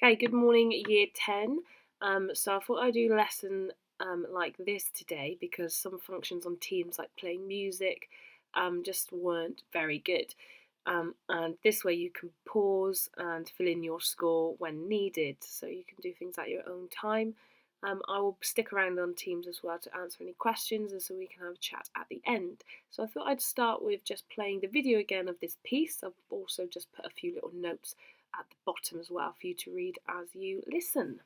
Okay, good morning, Year 10. So I thought I'd do a lesson like this today because some functions on Teams, like playing music, just weren't very good. And this way you can pause and fill in your score when needed, so you can do things at your own time. I will stick around on Teams as well to answer any questions and so we can have a chat at the end. So I thought I'd start with just playing the video again of this piece. I've also just put a few little notes at the bottom as well for you to read as you listen.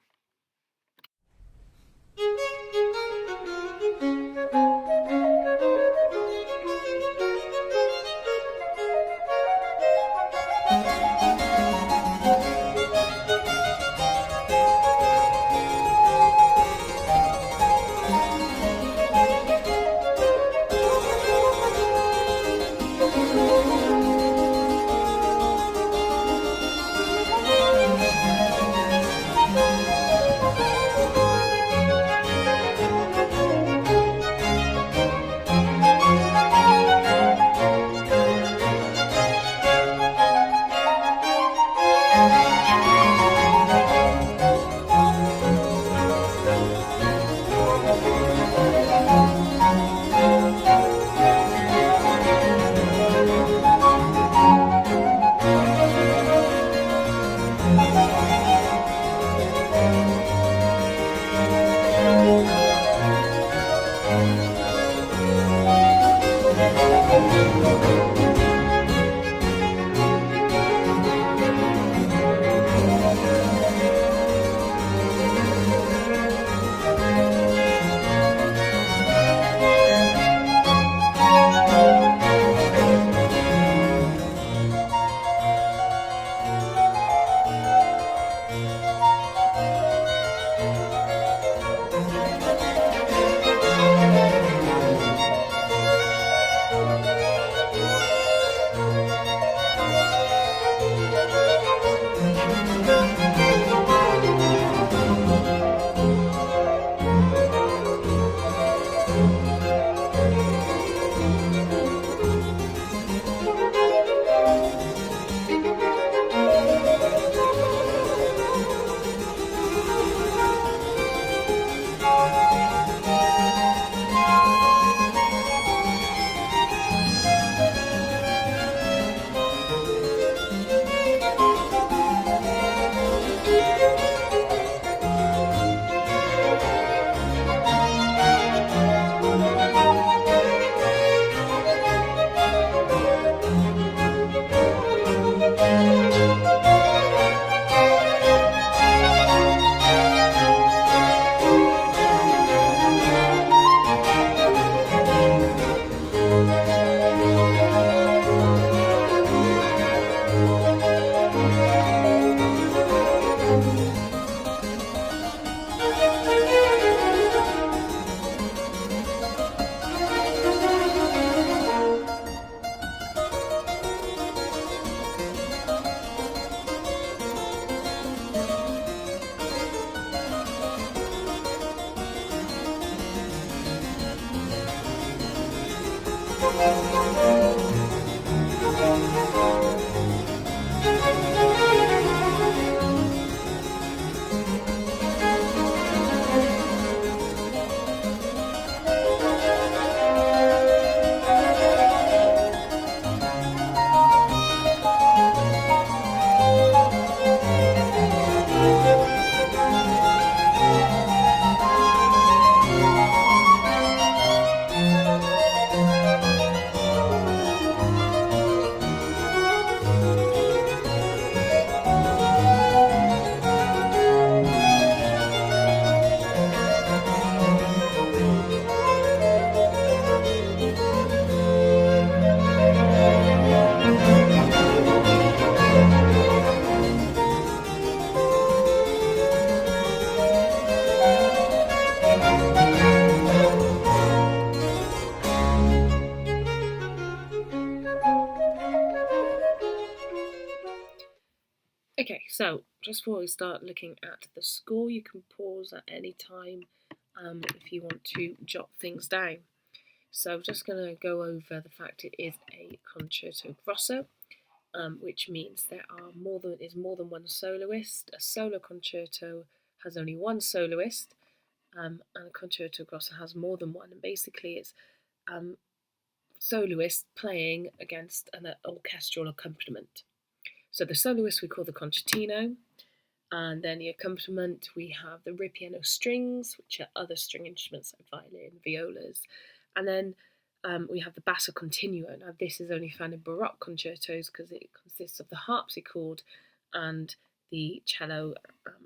Okay, so just before we start looking at the score, you can pause at any time if you want to jot things down. So I'm just going to go over the fact it is a concerto grosso. which means there is more than one soloist. A solo concerto has only one soloist, and a concerto grosso has more than one. And basically, it's soloist playing against an orchestral accompaniment. So the soloist we call the concertino, and then the accompaniment we have the ripieno strings, which are other string instruments like violin, violas, and then we have the basso continuo. Now this is only found in Baroque concertos because it consists of the harpsichord and the cello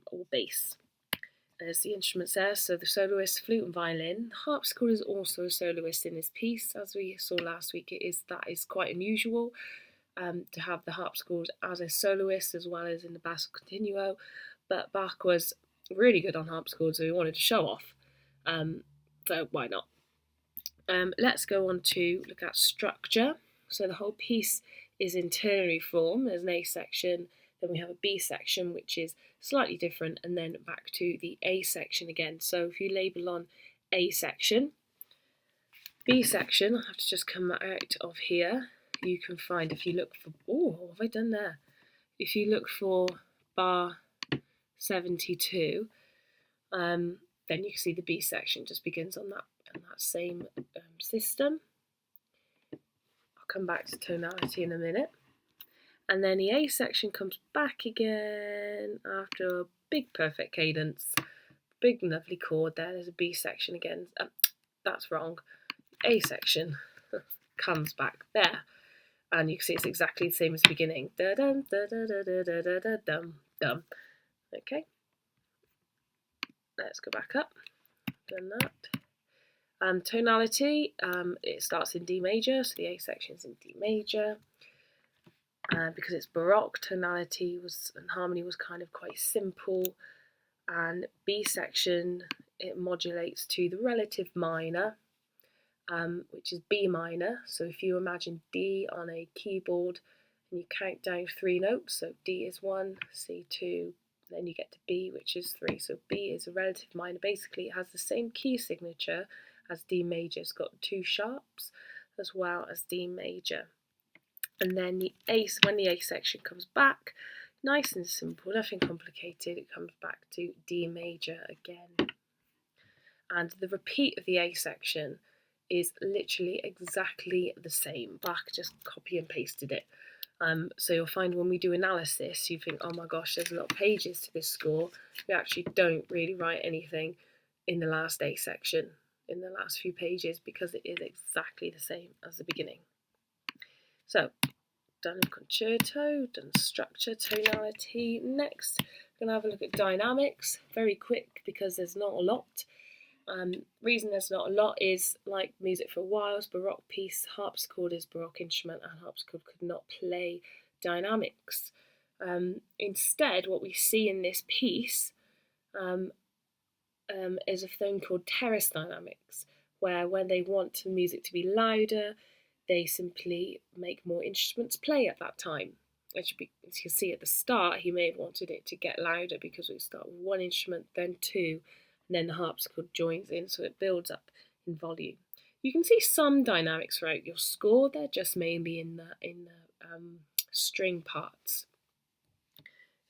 or bass. There's the instruments there, so the soloist, flute and violin. The harpsichord is also a soloist in this piece. As we saw last week, that is quite unusual to have the harpsichord as a soloist as well as in the basso continuo, but Bach was really good on harpsichord, so he wanted to show off, so why not? Let's go on to look at structure. So the whole piece is in ternary form. There's an A section, then we have a B section, which is slightly different, and then back to the A section again. So if you label on A section, B section, I have to just come out of here. You can find, if you look for, what have I done there? If you look for bar 72, then you can see the B section just begins on that same system. I'll come back to tonality in a minute. And then the A section comes back again after a big perfect cadence, big lovely chord there. There's a B section again. That's wrong. A section comes back there. And you can see it's exactly the same as the beginning. Da-dum, da-da-da-da-da-da-dum, dum. Okay. Let's go back up. Done that. Tonality, it starts in D major, so the A section is in D major. Because it's Baroque, tonality and harmony was kind of quite simple. And B section, it modulates to the relative minor, which is B minor. So if you imagine D on a keyboard and you count down 3 notes, so D is 1, C 2, then you get to B, which is 3. So B is a relative minor. Basically, it has the same key signature as D major. It's got 2 sharps as well as D major. And then when the A section comes back, nice and simple, nothing complicated, it comes back to D major again. And the repeat of the A section is literally exactly the same. Bach just copy and pasted it. So you'll find when we do analysis, you think, oh my gosh, there's a lot of pages to this score. We actually don't really write anything in the last A section, in the last few pages, because it is exactly the same as the beginning. So, done concerto, done structure, tonality. Next, we're going to have a look at dynamics, very quick because there's not a lot. Reason there's not a lot is, like Music for a While's Baroque piece, harpsichord is Baroque instrument and harpsichord could not play dynamics. Instead, what we see in this piece is a thing called terrace dynamics, where when they want the music to be louder, they simply make more instruments play at that time. As you can see at the start, he may have wanted it to get louder because we start with 1 instrument, then 2, and then the harpsichord joins in, so it builds up in volume. You can see some dynamics throughout your score. They're just mainly in the string parts.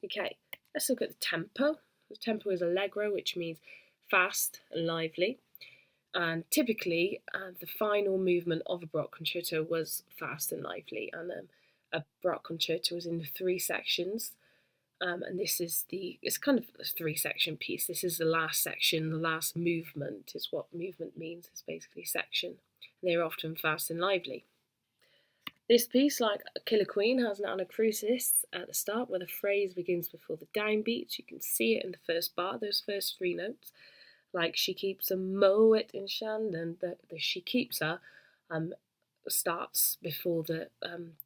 Okay, let's look at the tempo. The tempo is allegro, which means fast and lively. And typically, the final movement of a Baroque concerto was fast and lively. And a Baroque concerto was in 3 sections. And this is it's kind of a 3-section piece. This is the last section, the last movement is what movement means. It's basically section. And they're often fast and lively. This piece, like Killer Queen, has an anacrusis at the start where the phrase begins before the downbeats. You can see it in the first bar, those first 3 notes. Like she keeps a moet in Shandon, the she keeps her starts before the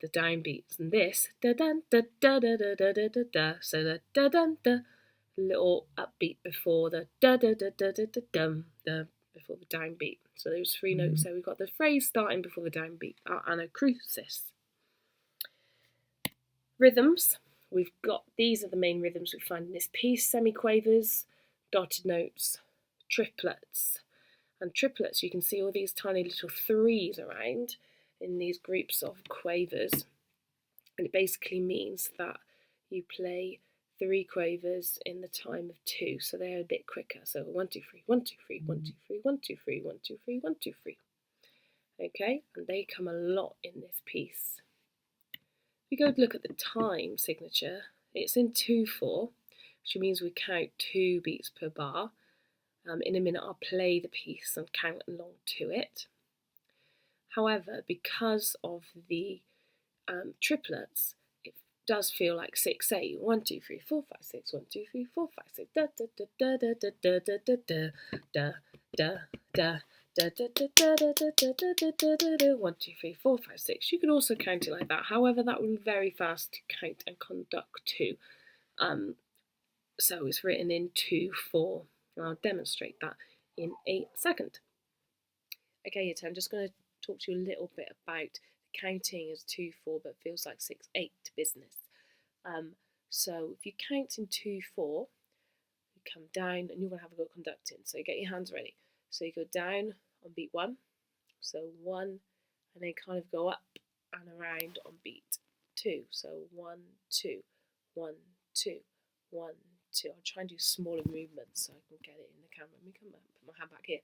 downbeats, and this da da da da da da da da da da. So the da da da, little upbeat before the da da da da da da dum the before the downbeat. So those 3 notes there. We've got the phrase starting before the downbeat, our anacrusis. Rhythms. These are the main rhythms we find in this piece: semiquavers, dotted notes, triplets. And triplets, you can see all these tiny little 3s around in these groups of quavers. and it basically means that you play 3 quavers in the time of 2, so they're a bit quicker. So 1, 2, 3, 1, 2, 3, 1, 2, 3, 1, 2, 3, 1, 2, 3, 1, 2, 3. Okay, and they come a lot in this piece. If we go look at the time signature, it's in 2/4, which means we count 2 beats per bar. In a minute I'll play the piece and count along to it. However, because of the triplets, it does feel like 6/8. 1, 2, 3, 4, 5, 6. 1, 2, 3, 4, 5, 6. Da da da da da da da da da da da da da. 1, 2, 3, 4, 5, 6. You could also count it like that. However, that would be very fast to count and conduct to. So it's written in 2/4. And I'll demonstrate that in a second. Okay, I'm just going to talk to you a little bit about counting as 2/4, but feels like 6/8 business. So if you count in 2/4, you come down and you're going to have a go at conducting. So you get your hands ready. So you go down on beat 1, so 1, and then kind of go up and around on beat 2. So 1, 2, 1, 2, 1, 2. I'll try and do smaller movements so I can get it in the camera. Let me come back, put my hand back here.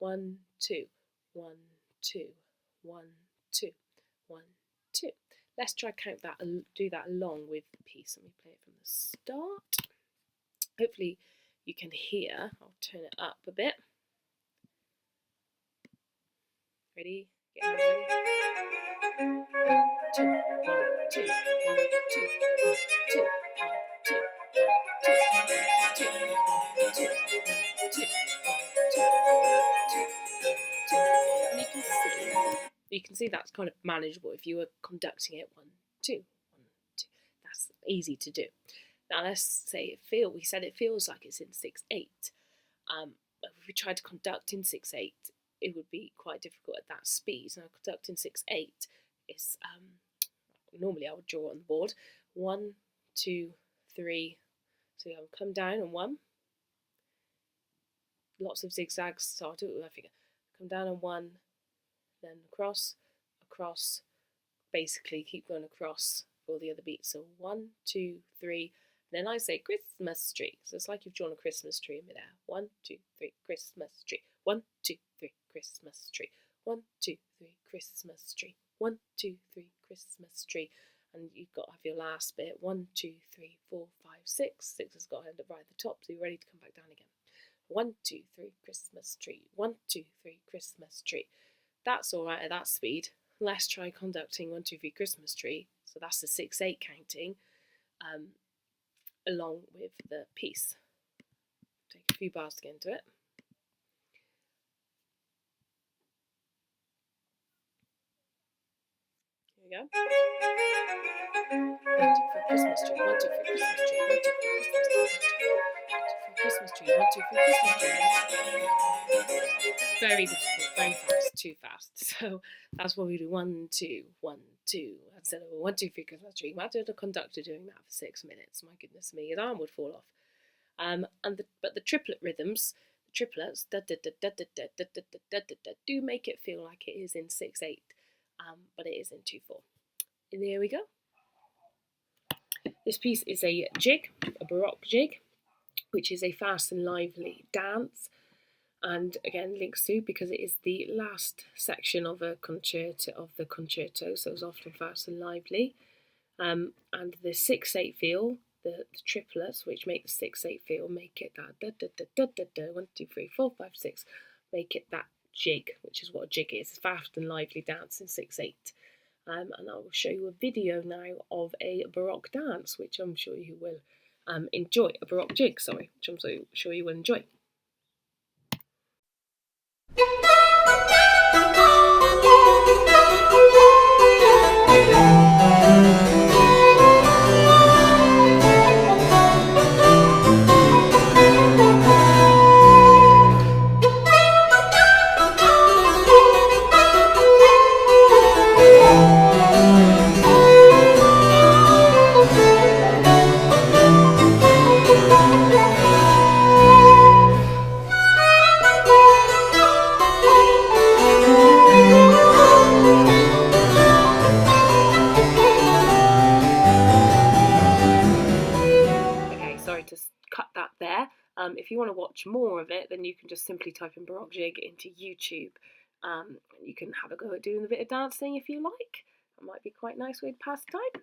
1, 2, 1, 2, 1, 2, 1, 2. Let's try count that and do that along with the piece. Let me play it from the start. Hopefully you can hear. I'll turn it up a bit. Ready? Get hands ready. 1, 2, 1, 2, 1, 2, 1, 2, you can see that's kind of manageable if you were conducting it 1, 2, 1, 2. That's easy to do. Now let's say we said it feels like it's in 6/8. If we tried to conduct in 6/8, it would be quite difficult at that speed. Now conducting 6/8 is normally I would draw on the board 1, 2, 3. So I'll come down on 1. Lots of zigzags, so I'll do it with my finger. Come down on 1, then across, across, basically keep going across for all the other beats. So 1, 2, 3, then I say Christmas tree. So it's like you've drawn a Christmas tree in midair. 1, 2, 3, Christmas tree. 1, 2, 3, Christmas tree. 1, 2, 3, Christmas tree. 1, 2, 3, Christmas tree. And you've got to have your last bit. 1, 2, 3, 4, 5, 6. 6 has got to end up right at the top, so you're ready to come back down again. 1, 2, 3, Christmas tree. 1, 2, 3, Christmas tree. That's all right at that speed. Let's try conducting 1, 2, 3, Christmas tree. So that's the 6/8 counting, along with the piece. Take a few bars to get into it. Here we go. 1, 2, 3, Christmas tree. 1, 2, 3, Christmas tree. 1, 2, 3, Christmas tree. 1, 2, 3, Christmas tree. 1, 2, 3, Christmas tree. Very difficult, very fast, too fast. So that's what we do. 1, 2, 1, 2. Instead of 1, 2, 3 Christmas tree. Imagine a conductor doing that for 6 minutes. My goodness me, his arm would fall off. But the triplet rhythms, the triplets, da da da da da da da da da da da, do make it feel like it is in 6/8, but it is in 2/4. And there we go. This piece is a jig, a Baroque jig, which is a fast and lively dance, and again links to because it is the last section of a concerto so it's often fast and lively. And the 6/8 feel, the triplets, which make the 6/8 feel, make it that da da da da da da 1, 2, 3, 4, 5, 6, make it that jig, which is what a jig is, fast and lively dance in 6/8. And I will show you a video now of a Baroque dance, which I'm sure you will enjoy. A Baroque jig, sorry, which I'm sure you will enjoy. cut that there. If you want to watch more of it, then you can just simply type in Baroque jig into YouTube. You can have a go at doing a bit of dancing if you like. That might be quite a nice way to pass the time.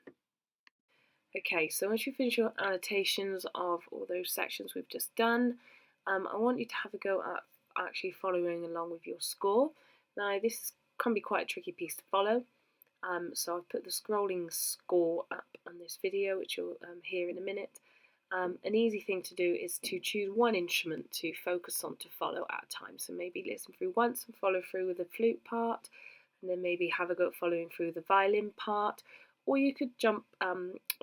Okay, so once you finish your annotations of all those sections we've just done, I want you to have a go at actually following along with your score. Now, this can be quite a tricky piece to follow, so I've put the scrolling score up on this video, which you'll hear in a minute. An easy thing to do is to choose one instrument to focus on to follow at a time. So maybe listen through once and follow through with the flute part, and then maybe have a go at following through the violin part. Or you could jump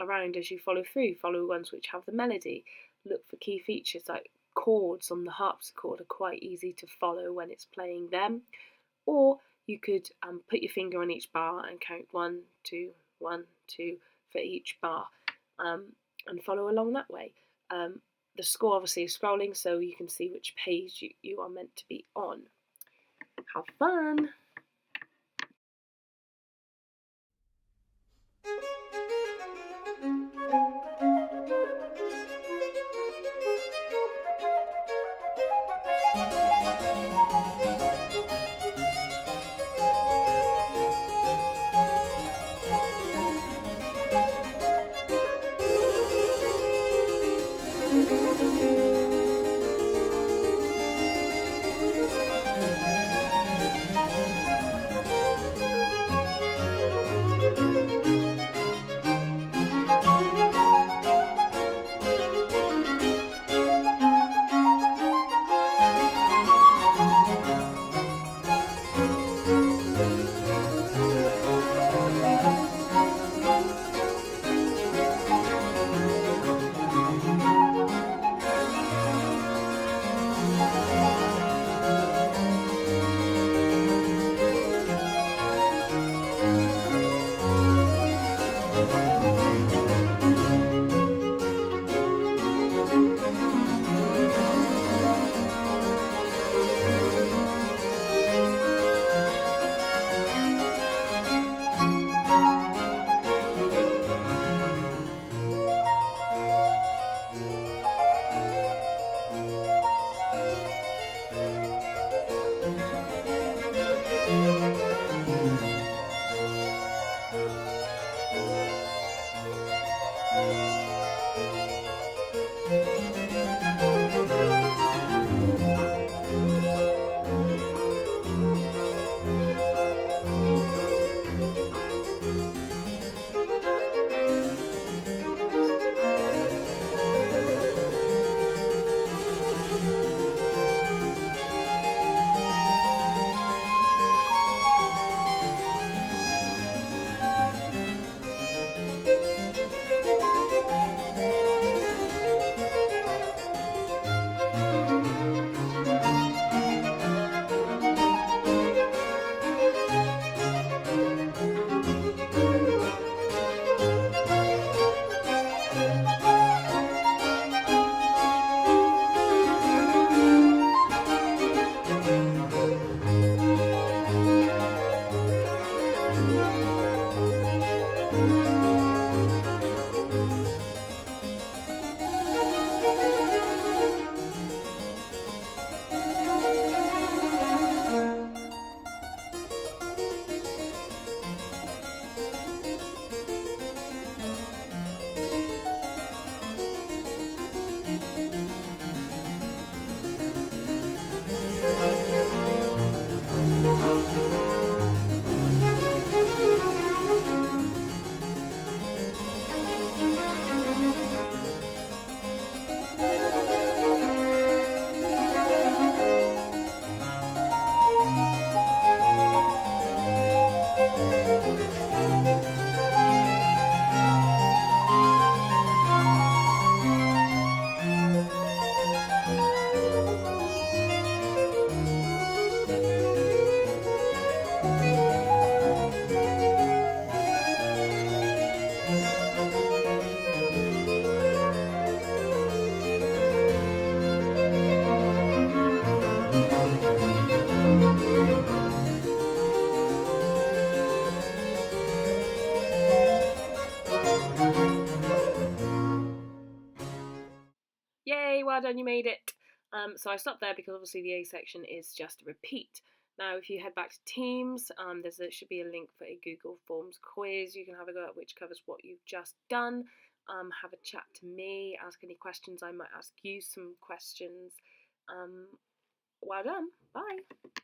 around as you follow through, follow ones which have the melody. Look for key features like chords on the harpsichord are quite easy to follow when it's playing them. Or you could put your finger on each bar and count 1, 2, 1, 2 for each bar and follow along that way. The score obviously is scrolling, so you can see which page you are meant to be on. Have fun! yay, well done, you made it. So I stopped there because obviously the A section is just a repeat. Now, if you head back to Teams, there should be a link for a Google Forms quiz. You can have a go at which covers what you've just done. Have a chat to me, ask any questions. I might ask you some questions. Well done. Bye.